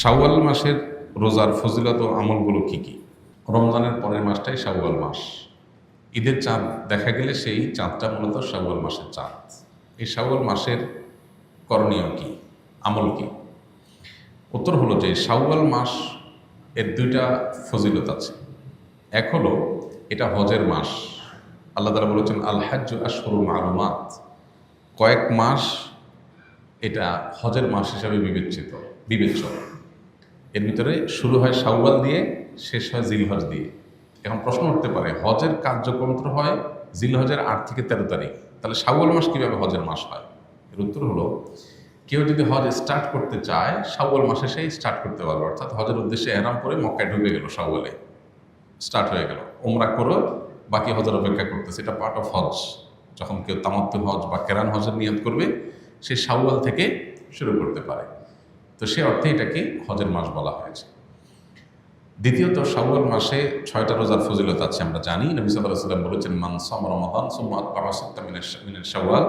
শাওয়াল মাসের রোজার ফজিলত ও আমলগুলো কি কি? রমজানের পরের মাসটাই শাওয়াল মাস। ঈদের চাঁদ দেখা গেলে সেই চাঁদটা মূলত শাওয়াল মাসের চাঁদ। এই শাওয়াল মাসের করণীয় কি, আমল কি? উত্তর হলো যে শাওয়াল মাস এর দুইটা ফজিলত আছে। এক হলো এটা হজের মাস। আল্লাহ তাআলা বলেছেন আল হাজ্জু আশহুরুম মালুমাত, কয়েক মাস এটা হজের মাস হিসাবে বিবেচ্য। এর ভিতরে শুরু হয় শাওয়াল দিয়ে, শেষ হয় জিলহজ দিয়ে। এখন প্রশ্ন উঠতে পারে, হজের কার্যক্রম তো হয় জিলহজের 8 থেকে 13 তারিখ, তাহলে শাওয়াল মাস কীভাবে হজের মাস হয়? এর উত্তর হলো, কেউ যদি হজ স্টার্ট করতে চায় শাওয়াল মাসে সেই স্টার্ট করতে পারবে। অর্থাৎ হজের উদ্দেশ্যে এহরাম করে মক্কায় ঢুকে গেল, শাওয়ালে স্টার্ট হয়ে গেল, ওমরা করো, বাকি হজের অপেক্ষা করতেছে। এটা পার্ট অফ হজ। যখন কেউ তামাত্তুল হজ বা কেরান হজের নিয়ত করবে, সে শাওয়াল থেকে শুরু করতে পারে। তো সে অর্থে এটাকে হজের মাস বলা হয়েছে। দ্বিতীয়ত, শাওয়াল মাসে 6টা রোজার ফজিলত আছে। আমরা জানি নবী সাল্লাল্লাহু আলাইহি ওয়াসাল্লাম বলেছেন, মান সামা রমাদান সুম্মা আতবাআহু সিত্তাম মিনাশ শাওয়াল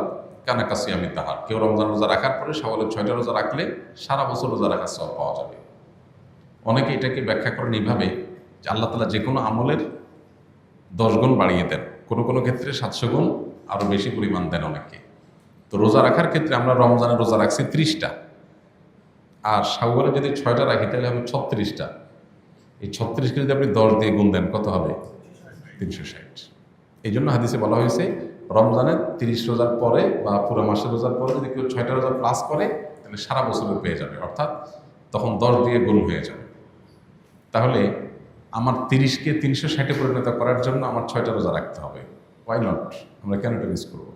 কানা কাসিয়ামিদ দাহর। কেউ রমজান রোজা রাখার পরে শাওয়ালের 6টা রোজা রাখলে সারা বছর রোজা রাখার সওয়াব পাওয়া যাবে। অনেকে এটাকে ব্যাখ্যা করেন এইভাবে যে আল্লাহ তাআলা যে কোনো আমলের 10 গুণ বাড়িয়ে দেন, কোনো কোনো ক্ষেত্রে 700 গুণ আরও বেশি পরিমাণ দেন অনেকে। তো রোজা রাখার ক্ষেত্রে আমরা রমজানের রোজা রাখছি 30টা, আর শাওয়ালে যদি 6টা রাখি তাহলে হবে 36টা। এই 36কে যদি আপনি 10 দিয়ে গুণ দেন কত হবে? 360। এই জন্য হাদিসে বলা হয়েছে রমজানের 30 রোজার পরে বা পুরো মাসের রোজার পরে যদি কেউ 6টা রোজা প্লাস করে তাহলে সারা বছরের পেয়ে যাবে, অর্থাৎ তখন 10 দিয়ে গুণ হয়ে যাবে। তাহলে আমার 30কে 360-এ পরিণত করার জন্য আমার 6টা রোজা রাখতে হবে। Why not? আমরা কেন এটা মিস করবো?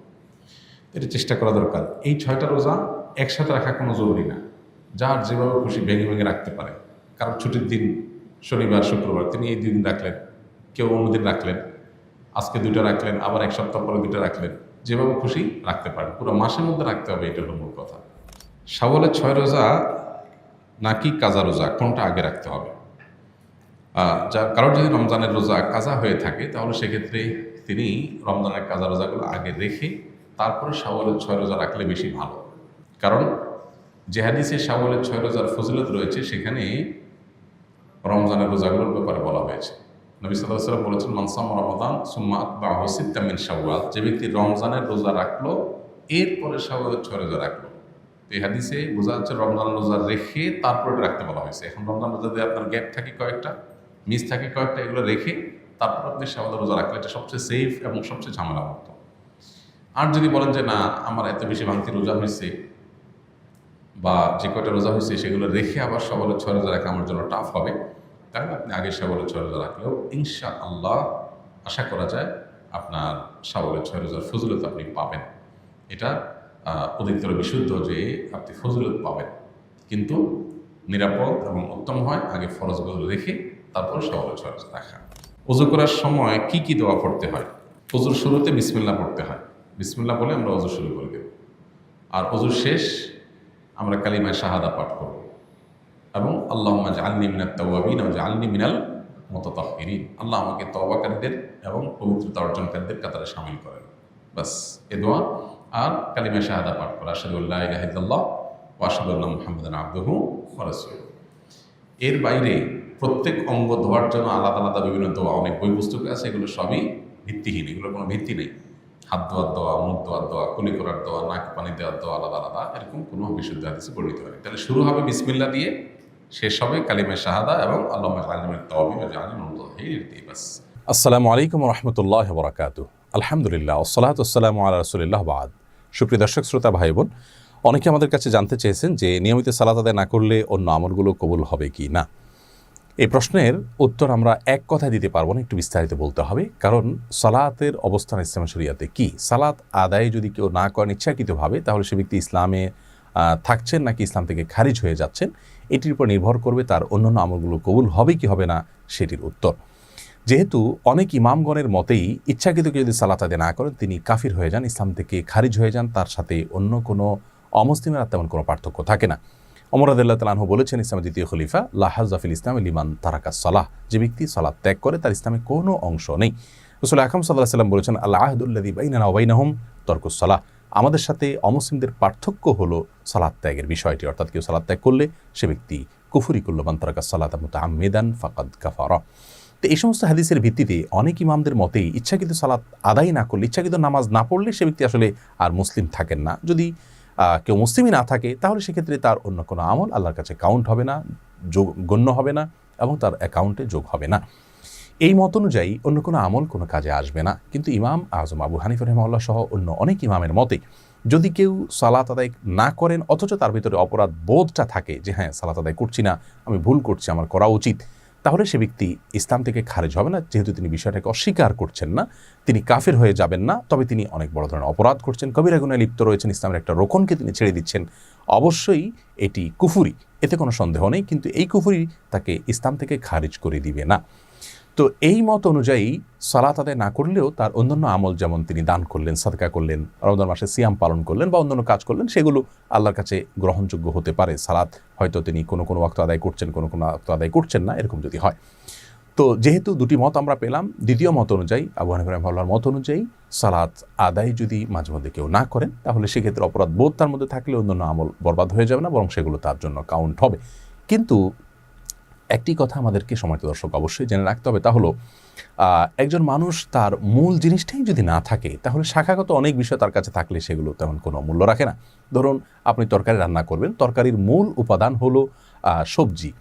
এটা চেষ্টা করা দরকার। এই 6টা রোজা একসাথে রাখা কোনো জরুরি না, যার যেভাবে খুশি ভেঙে ভেঙে রাখতে পারে। কারণ ছুটির দিন শনিবার শুক্রবার, তিনি এই দিন রাখলেন, কেউ অন্যদিন রাখলেন, আজকে 2টা রাখলেন, আবার 1 সপ্তাহ পরে 2টা রাখলেন, যেভাবে খুশি রাখতে পারেন। পুরো মাসের মধ্যে রাখতে হবে, এটা হলো মূল কথা। শাওয়ালের 6 রোজা নাকি কাজা রোজা, কোনটা আগে রাখতে হবে? কারোর যদি রমজানের রোজা কাজা হয়ে থাকে তাহলে সেক্ষেত্রে তিনি রমজানের কাজা রোজাগুলো আগে রেখে তারপরে শাওয়ালের 6 রোজা রাখলে বেশি ভালো। কারণ যে হাদিসে শাওয়ালের 6 রোজার ফজিলত রয়েছে সেখানে রমজানের রোজাগুলোর ব্যাপারে বলা হয়েছে। নবী সাল্লাল্লাহু আলাইহি ওয়াসাল্লাম বলেছেন, মান সামা রমাদান সুম্মা আতবাআহু সিত্তাম মিন শাওয়াল, যে ব্যক্তি রমজানের রোজা রাখলো এরপরে শাওয়ালের 6 রোজা রাখলো। তো এই হাদিসে বোঝা যাচ্ছে রমজানের রোজা রেখে তারপরে রাখতে বলা হয়েছে। এখন রমজান রোজা দিয়ে আপনার গ্যাপ থাকে কয়েকটা, মিস থাকে কয়েকটা, এগুলো রেখে তারপর আপনি শাওয়ালের রোজা রাখলে এটা সবচেয়ে সেফ এবং সবচেয়ে ঝামেলামুক্ত। আর যদি বলেন যে না, আমার এত বেশি ভাঙতি রোজা হয়েছে বা যে কয়টা রোজা হয়েছে সেগুলো রেখে আবার শাওয়ালের 6 রোজা রাখা আমার জন্য টাফ হবে, তাহলে আপনি আগে শাওয়ালের 6 রোজা রাখলেও ইনশাআল্লাহ আশা করা যায় আপনার শাওয়ালের 6 রোজার ফজিলত আপনি পাবেন। এটা অধিকতর বিশুদ্ধ যে আপনি ফজিলত পাবেন, কিন্তু নিরাপদ এবং উত্তম হয় আগে ফরজগুলো রেখে তারপর শাওয়ালের 6 রোজা রাখা। ওযু করার সময় কি কি দোয়া পড়তে হয়? ওযুর শুরুতে বিসমিল্লাহ পড়তে হয়। বিসমিল্লাহ বলে আমরা ওযু শুরু করে দেব, আর ওযুর শেষ আমরা কালিমায়ে শাহাদা পাঠ করব এবং আল্লাহুম্মা জাআলনি মিনাত তাওয়াবিন ওয়া জাআলনি মিনাল মুতাতাহহিরিন, আল্লাহ আমাকে তওবাকারীদের এবং পবিত্রতা অর্জনকারীদের কাতারে শামিল করেন। বাস এ দোয়া আর কালিমায়ে শাহাদা পাঠ করা, আশহাদু আল্লা ইলাহা ইল্লাল্লাহ ওয়া আশহাদু আন্না মুহাম্মাদান আবদুহু ওয়া রাসূলুহু। এর বাইরে প্রত্যেক অঙ্গ ধোয়ার জন্য আলাদা আলাদা বিভিন্ন দোয়া, অনেক বই পুস্তক আছে, এগুলো সবই ভিত্তিহীন, এগুলোর কোনো ভিত্তি নেই। হাত ধোয়ার দোয়া, মুখ ধোয়ার দোয়া, কুলি করার দোয়া, নাক পানি দেওয়ার দোয়া আলাদা আলাদা, এরকম কোনো বিশুদ্ধ হাদিসে বর্ণিত হয়। তাহলে শুরু হবে বিসমিল্লাহ দিয়ে, শেষ হবে কালিমায়ে শাহাদা এবং আল্লাহুম্মা জাআলনি মিনাত তাওয়াবিন ওয়া জাআলনি মিনাল মুতাতাহহিরিন দিয়ে। বাস। আসসালামু আলাইকুম ওয়া রাহমাতুল্লাহি ওয়া বারাকাতুহু। আলহামদুলিল্লাহ ওয়াসসালাতু ওয়াসসালামু আলা রাসূলিল্লাহ বাদ। সুপ্রিয় দর্শক শ্রোতা ভাই বোন, অনেকে আমাদের কাছে জানতে চেয়েছেন যে নিয়মিত সালাত আদায় না করলে অন্য আমলগুলো কবুল হবে কি না। এই প্রশ্নের উত্তর আমরা এক কথায় দিতে পারবো না, একটু বিস্তারিত বলতে হবে। কারণ সালাতের অবস্থান ইসলাম শরিয়াতে কি, সালাত আদায় যদি কেউ না করেন ইচ্ছাকৃতভাবে তাহলে সে ব্যক্তি ইসলামে থাকছেন নাকি ইসলাম থেকে খারিজ হয়ে যাচ্ছেন, এটির উপর নির্ভর করবে তার অন্যান্য আমলগুলো কবুল হবে কি হবে না সেটির উত্তর। যেহেতু অনেক ইমামগণের মতেই ইচ্ছাকৃত কেউ যদি সালাত আদায় না করেন তিনি কাফির হয়ে যান, ইসলাম থেকে খারিজ হয়ে যান, তার সাথে অন্য কোনো অমুসলিমের আর তেমন কোনো পার্থক্য থাকে না। ওমর রাদিয়াল্লাহু তাআলা আনহু বলেছেন, ইসলামের দ্বিতীয় খলিফা, লা হাজ্জা ফিল ইসলামি লিমান তারাকা সালাহ, যে ব্যক্তি সালাত ত্যাগ করে তার ইসলামে কোনো অংশ নেই। রাসূল আকরাম সাল্লাল্লাহু আলাইহি ওয়াসাল্লাম বলেছেন, আল আহদুল্লাযী বাইনানা ওয়া বাইনাহুম তারকুস সালাহ, আমাদের সাথে অমুসলিমদের পার্থক্য হলো সালাত ত্যাগের বিষয়টি, অর্থাৎ কেউ সালাত ত্যাগ করলে সে ব্যক্তি কুফরি কুল্লু মান তারাকা সালাতা মুতাআম্মিদান ফাকাদ কাফারা। তো এই সমস্ত হাদিসের ভিত্তিতে অনেক ইমামদের মতেই ইচ্ছাকৃত সালাত আদায় না করলে, ইচ্ছাকৃত নামাজ না পড়লে সে ব্যক্তি আসলে আর মুসলিম থাকেন না। যদি কেউ মুসলিমই না থাকে তাহলে সেক্ষেত্রে তার অন্য কোনো আমল আল্লাহর কাছে কাউন্ট হবে না, গণ্য হবে না এবং তার অ্যাকাউন্টে যোগ হবে না। এই মত অনুযায়ী অন্য কোনো আমল কোনো কাজে আসবে না। কিন্তু ইমাম আজম আবু হানিফা রাহিমাহুল্লাহ সহ অন্য অনেক ইমামের মতে যদি কেউ সালাত আদায় না করেন অথচ তার ভিতরে অপরাধ বোধটা থাকে যে হ্যাঁ সালাত আদায় করছি না, আমি ভুল করছি, আমার করা উচিত, তাহলে সে ব্যক্তি ইসলাম থেকে খারিজ হবে না। যেহেতু তিনি বিষয়টাকে অস্বীকার করছেন না, তিনি কাফের হয়ে যাবেন না, তবে তিনি অনেক বড় ধরনের অপরাধ করছেন, কবিরা গুনাহে লিপ্ত রয়েছেন, ইসলামের একটা রোকনকে তিনি ছেড়ে দিচ্ছেন। অবশ্যই এটি কুফরি, এতে কোনো সন্দেহ নেই, কিন্তু এই কুফরি তাকে ইসলাম থেকে খারিজ করে দিবে না। তো এই মত অনুযায়ী সালাত আদায় না করলেও তার অন্যান্য আমল, যেমন তিনি দান করলেন, সাদকা করলেন, রমজান মাসে সিয়াম পালন করলেন বা অন্যান্য কাজ করলেন, সেগুলো আল্লাহর কাছে গ্রহণযোগ্য হতে পারে। সালাত হয়তো তিনি কোনো কোনো ওয়াক্ত আদায় করছেন, কোনো কোনো ওয়াক্ত আদায় করছেন না, এরকম যদি হয়। তো যেহেতু দুটি মত আমরা পেলাম, দ্বিতীয় মত অনুযায়ী আবু হানিফা রাহিমাহুল্লাহর মত অনুযায়ী সালাত আদায় যদি মাঝে মধ্যে কেউ না করেন তাহলে সেক্ষেত্রে অপরাধ বোধ তার মধ্যে থাকলে অন্যান্য আমল বরবাদ হয়ে যাবে না, বরং সেগুলো তার জন্য কাউন্ট হবে। কিন্তু একটি কথা আমাদেরকে সম্মানিত দর্শক অবশ্যই জেনে রাখতে হবে, তা হলো একজন মানুষ তার মূল জিনিসটাই যদি না থাকে তাহলে শাখাগত অনেক বিষয় তার কাছে থাকলে সেগুলো তেমন কোনো মূল্য রাখে না। ধরুন আপনি তরকারি রান্না করবেন, তরকারির মূল উপাদান হলো সবজি।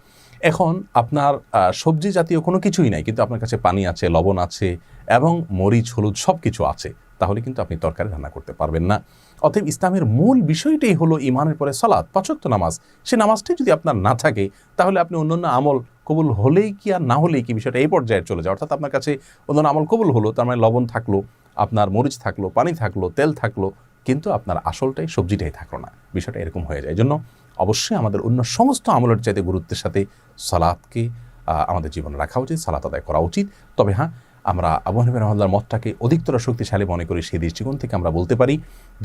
এখন আপনার সবজি জাতীয় কোনো কিছুই নাই, কিন্তু আপনার কাছে পানি আছে, লবণ আছে এবং মরিচ, হলুদ সব কিছু আছে, তাহলে কিন্তু আপনি তরকারি রান্না করতে পারবেন না। অতএব ইসলামের মূল বিষয়টাই হলো ঈমানের পরে সালাত, ৫ ওয়াক্ত নামাজ। সে নামাজটাই যদি আপনার না থাকে তাহলে আপনি অন্যান্য আমল কবুল হলেই কি আর না হলেই কি, বিষয়টা এই পর্যায়ে চলে যায়। অর্থাৎ আপনার কাছে অন্যান্য আমল কবুল হলো, তার মানে লবণ থাকলো, আপনার মরিচ থাকলো, পানি থাকলো, তেল থাকলো, কিন্তু আপনার আসলটাই সবজিটাই থাকলো না। বিষয়টা এরকম হয়ে যায়। এই জন্য অবশ্যই আমাদের অন্য সমস্ত আমলের চাইতে গুরুত্বের সাথে সালাতকে আমাদের জীবনে রাখা উচিত, সালাত আদায় করা উচিত। তবে হ্যাঁ, আমরা আবু হানিফা রাহিমাহুল্লাহর মতটাকে অধিকতর শক্তিশালী মনে করি। সেই দৃষ্টিকোণ থেকে আমরা বলতে পারি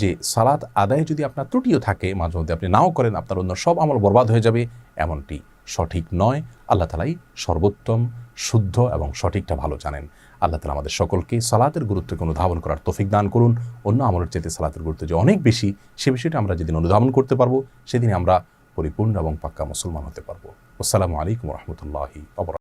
যে সালাত আদায়ে যদি আপনার ত্রুটিও থাকে, মাঝে মধ্যে আপনি নাও করেন, আপনার অন্য সব আমল বরবাদ হয়ে যাবে, এমনটি সঠিক নয়। আল্লাহ তাআলাই সর্বোত্তম, শুদ্ধ এবং সঠিকটা ভালো জানেন। আল্লাহ তাআলা আমাদের সকলকে সালাতের গুরুত্বকে অনুধাবন করার তৌফিক দান করুন। অন্য আমলের চাইতে সালাতের গুরুত্ব যে অনেক বেশি, সে বিষয়টা আমরা যেদিন অনুধাবন করতে পারবো সেদিন আমরা পরিপূর্ণ এবং পাক্কা মুসলমান হতে পারবো। আসসালামু আলাইকুম ওয়া রাহমাতুল্লাহি ওয়া বারাকাতুহু।